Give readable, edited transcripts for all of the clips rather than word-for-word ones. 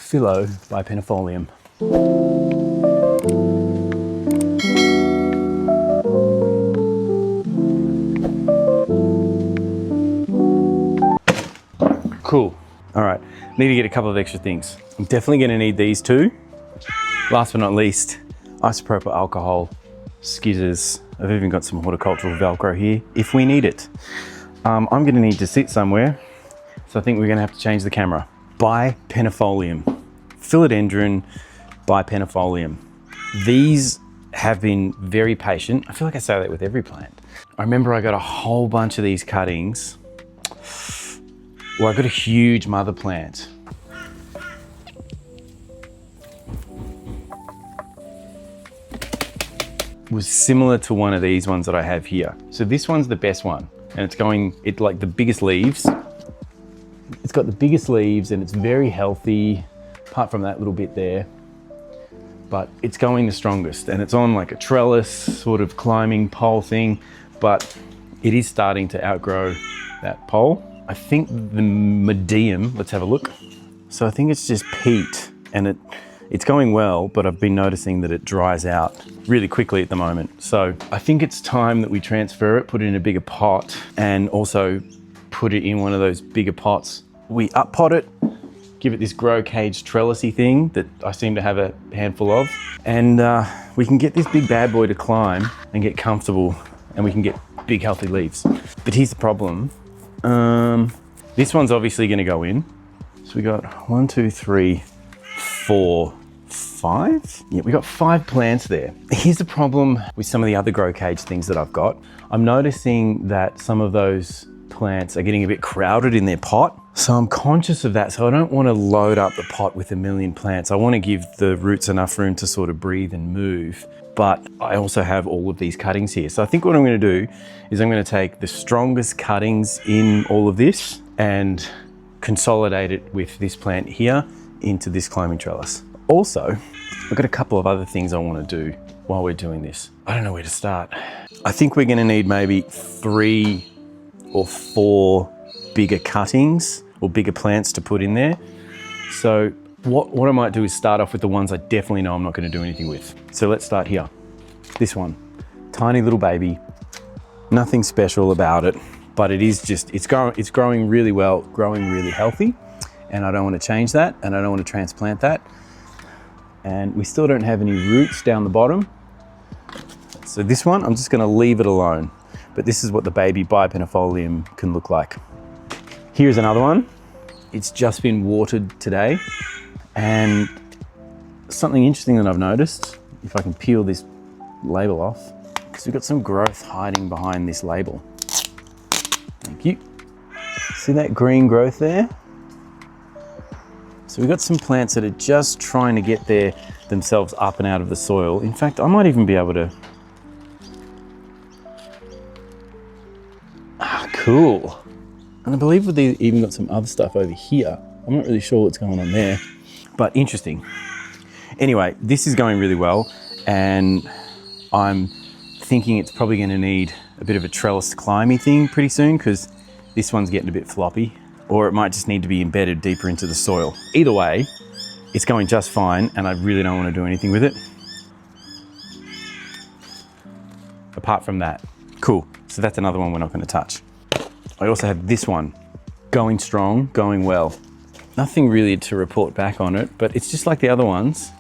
Philodendron BiPennifolium. Cool. All right, need to get a couple of extra things. I'm definitely gonna need these two. Last but not least, isopropyl alcohol, skizzers. I've even got some horticultural Velcro here if we need it. I'm gonna need to sit somewhere, so I think we're gonna have to change the camera. BiPennifolium, Philodendron BiPennifolium. These have been very patient. I feel like I say that with every plant. I remember I got a whole bunch of these cuttings. Well, I got a huge mother plant. It was similar to one of these ones that I have here. So this one's the best one, and it's like the biggest leaves. It's got the biggest leaves and it's very healthy, apart from that little bit there. But it's going the strongest, and it's on like a trellis sort of climbing pole thing, but it is starting to outgrow that pole. I think the medium, let's have a look. So I think it's just peat, and it's going well, but I've been noticing that it dries out really quickly at the moment. So I think it's time that we transfer it, put it in a bigger pot, and also put it in one of those bigger pots. We up pot it, give it this grow cage trellisy thing that I seem to have a handful of, and we can get this big bad boy to climb and get comfortable, and we can get big healthy leaves. But here's the problem. This one's obviously gonna go in. So we got 1, 2, 3, 4, 5? Yeah, we got 5 plants there. Here's the problem with some of the other grow cage things that I've got. I'm noticing that some of those plants are getting a bit crowded in their pot. So I'm conscious of that. So I don't want to load up the pot with a million plants. I want to give the roots enough room to sort of breathe and move. But I also have all of these cuttings here. So I think what I'm going to do is I'm going to take the strongest cuttings in all of this and consolidate it with this plant here into this climbing trellis. Also, I've got a couple of other things I want to do while we're doing this. I don't know where to start. I think we're going to need maybe 3 or 4 bigger cuttings or bigger plants to put in there. So what I might do is start off with the ones I definitely know I'm not going to do anything with. So let's start here. This one, tiny little baby, nothing special about it, but it is just, it's growing really well, growing really healthy, and I don't want to change that, and I don't want to transplant that. And we still don't have any roots down the bottom. So this one, I'm just going to leave it alone. But this is what the baby BiPennifolium can look like. Here's another one. It's just been watered today. And something interesting that I've noticed, if I can peel this label off, because we've got some growth hiding behind this label. Thank you. See that green growth there? So we've got some plants that are just trying to get themselves up and out of the soil. In fact, I might even be able to. Cool. And I believe they've even got some other stuff over here. I'm not really sure what's going on there, but interesting. Anyway, this is going really well, and I'm thinking it's probably going to need a bit of a trellis climbing thing pretty soon, because this one's getting a bit floppy, or it might just need to be embedded deeper into the soil. Either way, it's going just fine, and I really don't want to do anything with it. Apart from that. Cool. So that's another one we're not going to touch. I also have this one, going strong, going well. Nothing really to report back on it, but it's just like the other ones.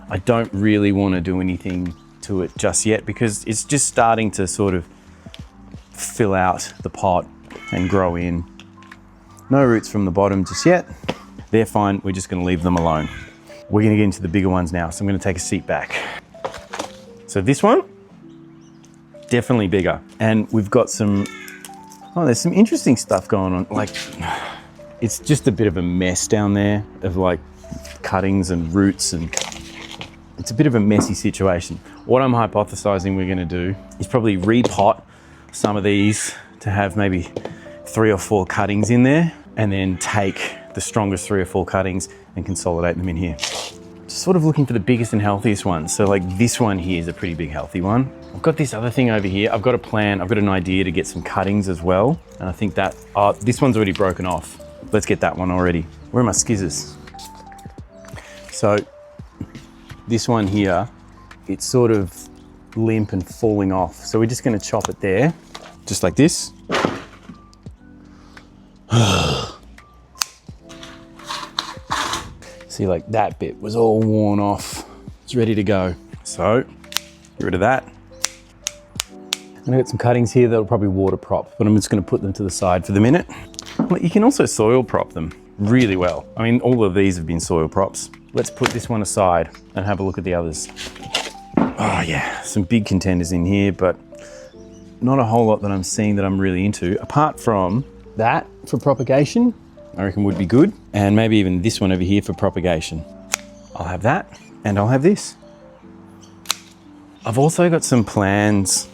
I don't really want to do anything to it just yet, because it's just starting to sort of fill out the pot and grow in. No roots from the bottom just yet. They're fine, we're just going to leave them alone. We're going to get into the bigger ones now, so I'm going to take a seat back. So this one, definitely bigger. And we've got some, there's some interesting stuff going on. Like, it's just a bit of a mess down there of like cuttings and roots, and it's a bit of a messy situation. What I'm hypothesizing we're gonna do is probably repot some of these to have maybe 3 or 4 cuttings in there, and then take the strongest 3 or 4 cuttings and consolidate them in here. Just sort of looking for the biggest and healthiest ones. So like this one here is a pretty big healthy one. I've got this other thing over here. I've got a plan, I've got an idea to get some cuttings as well. And I think that, this one's already broken off. Let's get that one already. Where are my skizzers? So this one here, it's sort of limp and falling off. So we're just gonna chop it there, just like this. See, like that bit was all worn off. It's ready to go. So get rid of that. And I've got some cuttings here that'll probably water prop, but I'm just gonna put them to the side for the minute. Well, you can also soil prop them really well. I mean, all of these have been soil props. Let's put this one aside and have a look at the others. Oh yeah, some big contenders in here, but not a whole lot that I'm seeing that I'm really into, apart from that for propagation, I reckon would be good. And maybe even this one over here for propagation. I'll have that, and I'll have this. I've also got some plans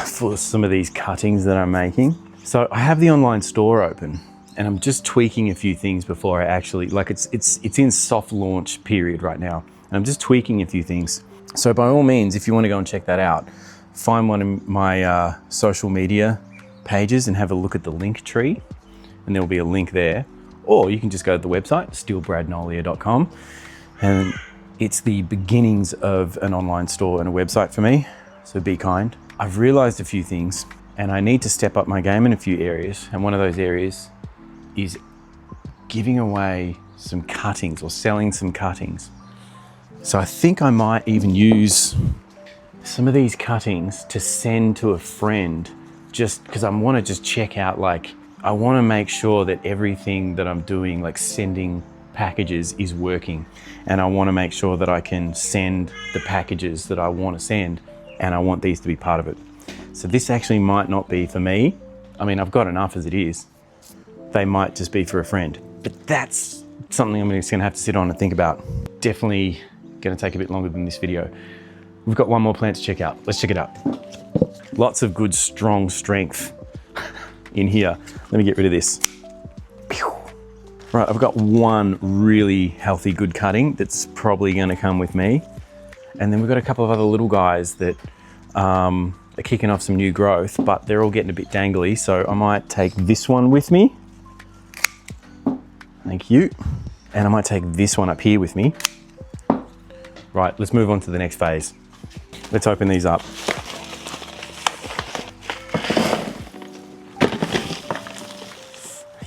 for some of these cuttings that I'm making. So I have the online store open, and I'm just tweaking a few things before I actually, like it's in soft launch period right now. And I'm just tweaking a few things. So by all means, if you want to go and check that out, find one of my social media pages and have a look at the link tree, and there'll be a link there. Or you can just go to the website, steelbradnolia.com, and it's the beginnings of an online store and a website for me, so be kind. I've realized a few things, and I need to step up my game in a few areas, and one of those areas is giving away some cuttings or selling some cuttings. So I think I might even use some of these cuttings to send to a friend, just because I want to just check out, like, I want to make sure that everything that I'm doing, like sending packages, is working. And I want to make sure that I can send the packages that I want to send, and I want these to be part of it. So this actually might not be for me. I mean, I've got enough as it is. They might just be for a friend. But that's something I'm just gonna have to sit on and think about. Definitely gonna take a bit longer than this video. We've got one more plant to check out. Let's check it out. Lots of good, strong strength in here. Let me get rid of this. Right, I've got one really healthy, good cutting that's probably gonna come with me. And then we've got a couple of other little guys that are kicking off some new growth, but they're all getting a bit dangly. So I might take this one with me. Thank you. And I might take this one up here with me. Right, let's move on to the next phase. Let's open these up.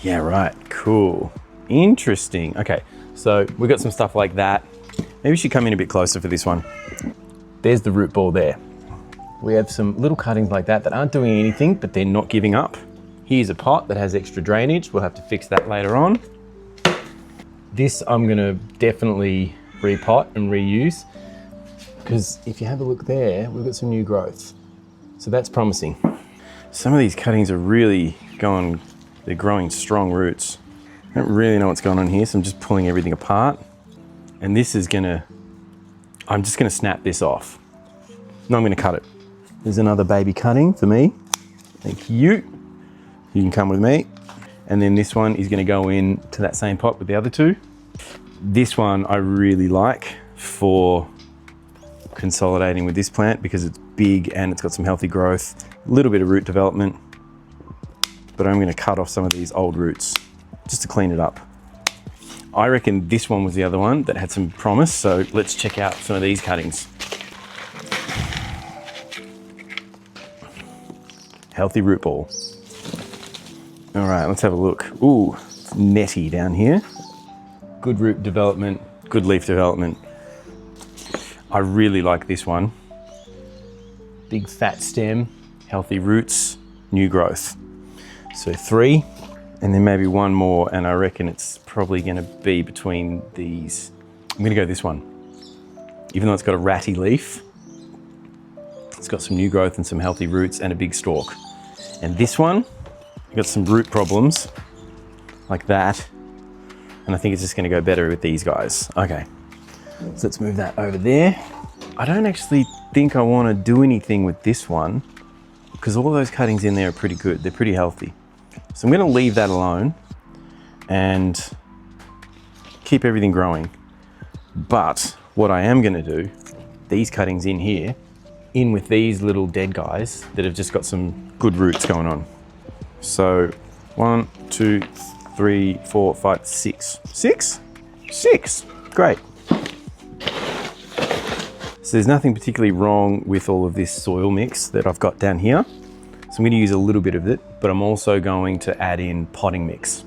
Yeah, right, cool. Interesting. Okay, so we've got some stuff like that. Maybe we should come in a bit closer for this one. There's the root ball there. We have some little cuttings like that that aren't doing anything, but they're not giving up. Here's a pot that has extra drainage. We'll have to fix that later on. This I'm gonna definitely repot and reuse, because if you have a look there, we've got some new growth. So that's promising. Some of these cuttings are really going, they're growing strong roots. I don't really know what's going on here, so I'm just pulling everything apart. And this is I'm just gonna snap this off. No, I'm gonna cut it. There's another baby cutting for me. Thank you. You can come with me. And then this one is gonna go in to that same pot with the other two. This one I really like for consolidating with this plant because it's big and it's got some healthy growth, a little bit of root development, but I'm gonna cut off some of these old roots just to clean it up. I reckon this one was the other one that had some promise, so let's check out some of these cuttings. Healthy root ball. All right, let's have a look. Ooh, it's netty down here. Good root development, good leaf development. I really like this one. Big fat stem, healthy roots, new growth. So 3, and then maybe one more, and I reckon it's probably gonna be between these. I'm gonna go this one. Even though it's got a ratty leaf, it's got some new growth and some healthy roots and a big stalk. And this one, got some root problems like that. And I think it's just gonna go better with these guys. Okay, so let's move that over there. I don't actually think I wanna do anything with this one because all of those cuttings in there are pretty good. They're pretty healthy. So I'm gonna leave that alone and keep everything growing. But what I am gonna do, these cuttings in here, in with these little dead guys that have just got some good roots going on. So 1, 2, 3, 4, 5, 6. 6? 6, great. So there's nothing particularly wrong with all of this soil mix that I've got down here. So I'm going to use a little bit of it, but I'm also going to add in potting mix.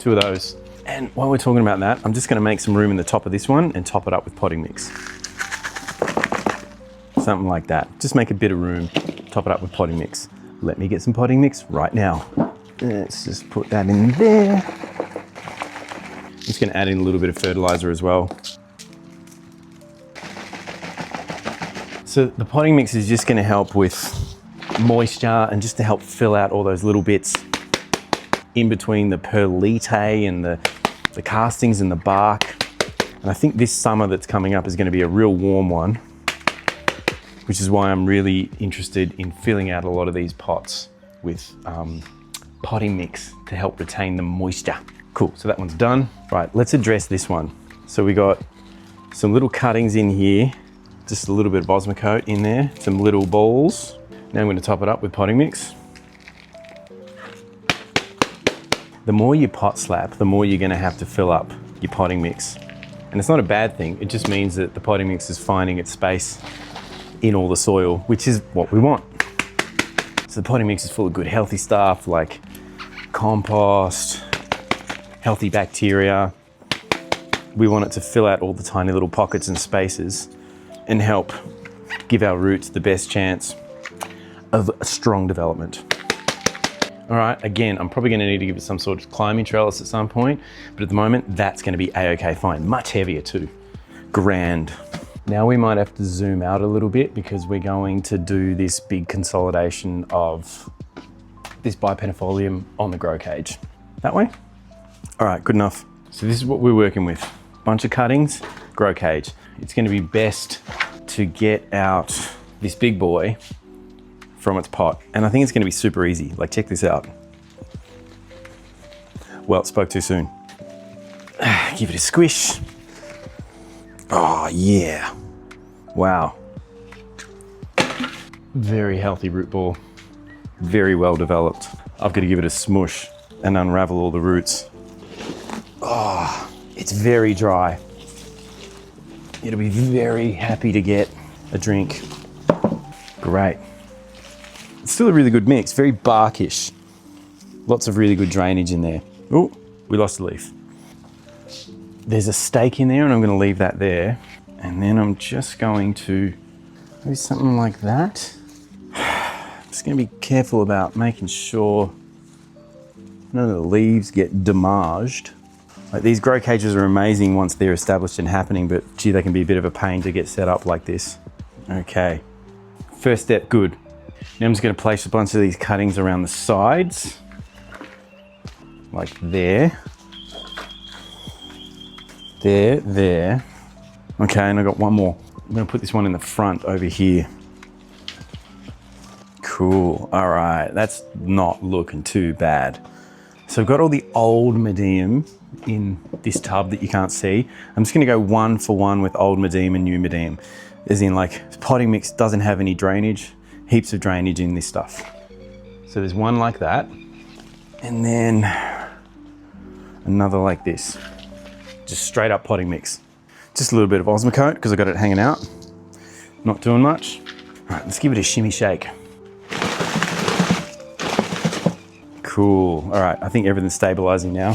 2 of those. And while we're talking about that, I'm just going to make some room in the top of this one and top it up with potting mix. Something like that. Just make a bit of room, top it up with potting mix. Let me get some potting mix right now. Let's just put that in there. I'm just going to add in a little bit of fertilizer as well. So the potting mix is just going to help with moisture and just to help fill out all those little bits in between the perlite and the castings and the bark. And I think this summer that's coming up is going to be a real warm one, which is why I'm really interested in filling out a lot of these pots with potting mix to help retain the moisture. Cool, so that one's done. Right, let's address this one. So we got some little cuttings in here, just a little bit of Osmocote in there, some little balls. Now I'm going to top it up with potting mix. The more you pot slap, the more you're going to have to fill up your potting mix. And it's not a bad thing, it just means that the potting mix is finding its space in all the soil, which is what we want. So the potting mix is full of good healthy stuff like compost, healthy bacteria. We want it to fill out all the tiny little pockets and spaces and help give our roots the best chance of a strong development. All right, again, I'm probably gonna need to give it some sort of climbing trellis at some point, but at the moment, that's gonna be a-okay fine. Much heavier too. Grand. Now we might have to zoom out a little bit because we're going to do this big consolidation of this BiPennifolium on the grow cage. That way? All right, good enough. So this is what we're working with. Bunch of cuttings, grow cage. It's gonna be best to get out this big boy from its pot. And I think it's gonna be super easy. Like, check this out. Well, spoke too soon. Give it a squish. Oh yeah. Wow. Very healthy root ball. Very well developed. I've got to give it a smush and unravel all the roots. Oh, it's very dry. It'll be very happy to get a drink. Great. It's still a really good mix, very barkish. Lots of really good drainage in there. Oh, we lost a leaf. There's a stake in there and I'm going to leave that there. And then I'm just going to do something like that. I'm just going to be careful about making sure none of the leaves get damaged. Like, these grow cages are amazing once they're established and happening, but gee, they can be a bit of a pain to get set up like this. Okay, first step, good. Now I'm just going to place a bunch of these cuttings around the sides, like there. There. Okay, and I got one more. I'm going to put this one in the front over here. Cool, all right, that's not looking too bad. So I've got all the old medium in this tub that you can't see. I'm just going to go 1 for 1 with old medium and new medium. As in, like, potting mix doesn't have any drainage, heaps of drainage in this stuff. So there's one like that, and then another like this. Just straight up potting mix. Just a little bit of Osmocote because I got it hanging out. Not doing much. All right, let's give it a shimmy shake. Cool, all right, I think everything's stabilizing now.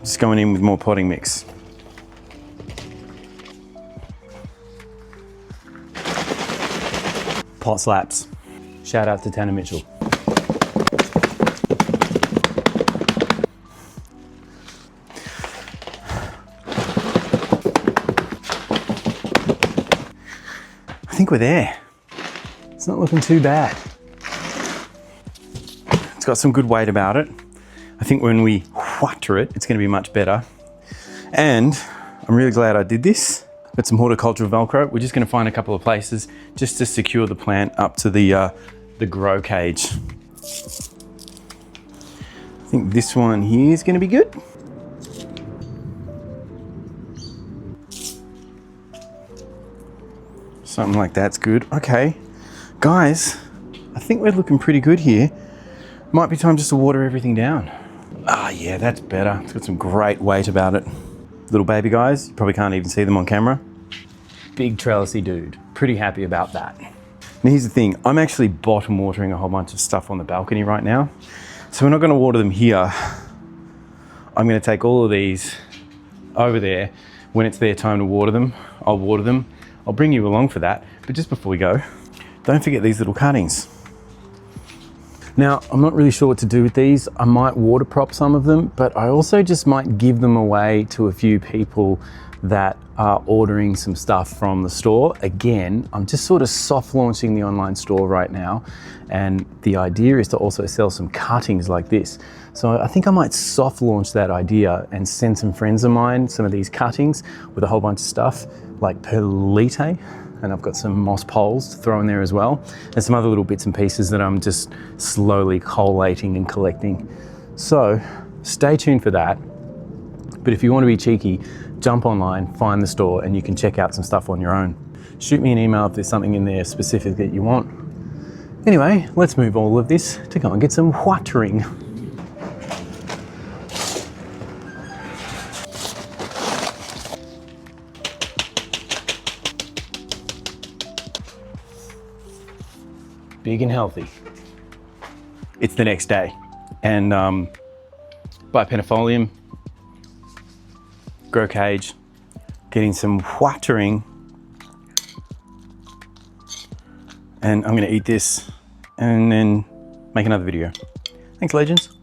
Just going in with more potting mix. Pot slaps. Shout out to Tanner Mitchell. I think we're there. It's not looking too bad. It's got some good weight about it. I think when we water it, it's going to be much better. And I'm really glad I did this. Got some horticultural Velcro. We're just going to find a couple of places just to secure the plant up to the grow cage. I think this one here is going to be good. Something like that's good. Okay, guys, I think we're looking pretty good here. Might be time just to water everything down. Ah, yeah, that's better. It's got some great weight about it. Little baby guys, you probably can't even see them on camera. big trellisy dude. Pretty happy about that. And here's the thing, I'm actually bottom watering a whole bunch of stuff on the balcony right now. So we're not gonna water them here. I'm gonna take all of these over there. When it's their time to water them, I'll water them. I'll bring you along for that. But just before we go, don't forget these little cuttings. Now, I'm not really sure what to do with these. I might water prop some of them, but I also just might give them away to a few people that are ordering some stuff from the store. Again, I'm just sort of soft launching the online store right now. And the idea is to also sell some cuttings like this. So I think I might soft launch that idea and send some friends of mine some of these cuttings with a whole bunch of stuff like perlite. And I've got some moss poles to throw in there as well. And some other little bits and pieces that I'm just slowly collating and collecting. So stay tuned for that. But if you want to be cheeky, jump online, find the store, and you can check out some stuff on your own. Shoot me an email if there's something in there specific that you want. Anyway, let's move all of this to go and get some watering. Big and healthy. It's the next day, and BiPennifolium, grow cage, getting some watering, and I'm gonna eat this and then make another video. Thanks, legends.